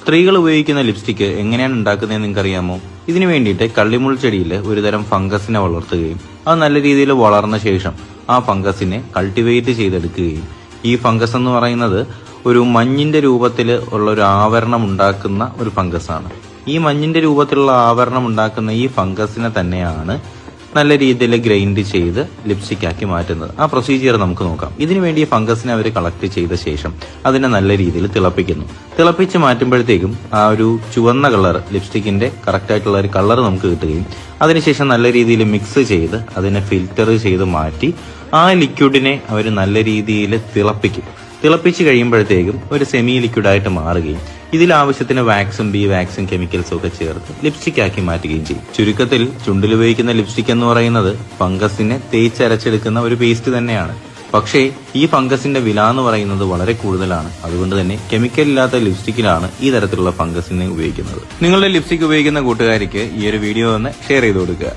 സ്ത്രീകൾ ഉപയോഗിക്കുന്ന ലിപ്സ്റ്റിക്ക് എങ്ങനെയാണ് ഉണ്ടാക്കുന്നതെന്ന് നിങ്ങൾക്കറിയാമോ? ഇതിനു വേണ്ടിയിട്ട് കള്ളിമുൾ ചെടിയിൽ ഒരുതരം ഫംഗസിനെ വളർത്തുകയും അത് നല്ല രീതിയിൽ വളർന്ന ശേഷം ആ ഫംഗസിനെ കൾട്ടിവേറ്റ് ചെയ്തെടുക്കുകയും ഈ ഫംഗസ് എന്ന് പറയുന്നത് ഒരു മഞ്ഞിന്റെ രൂപത്തിൽ ഉള്ള ഒരു ആവരണം ഉണ്ടാക്കുന്ന ഒരു ഫംഗസാണ്. ഈ മഞ്ഞിന്റെ രൂപത്തിലുള്ള ആവരണം ഉണ്ടാക്കുന്ന ഈ ഫംഗസിനെ തന്നെയാണ് നല്ല രീതിയിൽ ഗ്രൈൻഡ് ചെയ്ത് ലിപ്സ്റ്റിക് ആക്കി മാറ്റുന്നത്. ആ പ്രൊസീജിയർ നമുക്ക് നോക്കാം. ഇതിനു വേണ്ടി ഈ ഫംഗസിനെ അവർ കളക്ട് ചെയ്ത ശേഷം അതിനെ നല്ല രീതിയിൽ തിളപ്പിക്കുന്നു. തിളപ്പിച്ച് മാറ്റുമ്പോഴത്തേക്കും ആ ഒരു ചുവന്ന കളർ ലിപ്സ്റ്റിക്കിന്റെ കറക്റ്റ് ആയിട്ടുള്ള ഒരു കളർ നമുക്ക് കിട്ടുകയും അതിനുശേഷം നല്ല രീതിയിൽ മിക്സ് ചെയ്ത് അതിനെ ഫിൽറ്റർ ചെയ്ത് മാറ്റി ആ ലിക്വിഡിനെ അവർ നല്ല രീതിയിൽ തിളപ്പിച്ച് കഴിയുമ്പോഴത്തേക്കും ഒരു സെമി ലിക്വിഡായിട്ട് മാറുകയും ഇതിൽ ആവശ്യത്തിന് വാക്സും ബി വാക്സും കെമിക്കൽസും ഒക്കെ ചേർത്ത് ലിപ്സ്റ്റിക് ആക്കി മാറ്റുകയും ചെയ്യും. ചുരുക്കത്തിൽ ചുണ്ടിൽ ഉപയോഗിക്കുന്ന ലിപ്സ്റ്റിക് എന്ന് പറയുന്നത് ഫംഗസിനെ തേച്ചരച്ചെടുക്കുന്ന ഒരു പേസ്റ്റ് തന്നെയാണ്. പക്ഷേ ഈ ഫംഗസിന്റെ വില എന്ന് പറയുന്നത് വളരെ കൂടുതലാണ്. അതുകൊണ്ട് തന്നെ കെമിക്കൽ ഇല്ലാത്ത ലിപ്സ്റ്റിക്കിലാണ് ഈ തരത്തിലുള്ള ഫംഗസിനെ ഉപയോഗിക്കുന്നത്. നിങ്ങളുടെ ലിപ്സ്റ്റിക് ഉപയോഗിക്കുന്ന കൂട്ടുകാർക്ക് ഈ ഒരു വീഡിയോ ഒന്ന് ഷെയർ ചെയ്ത് കൊടുക്കുക.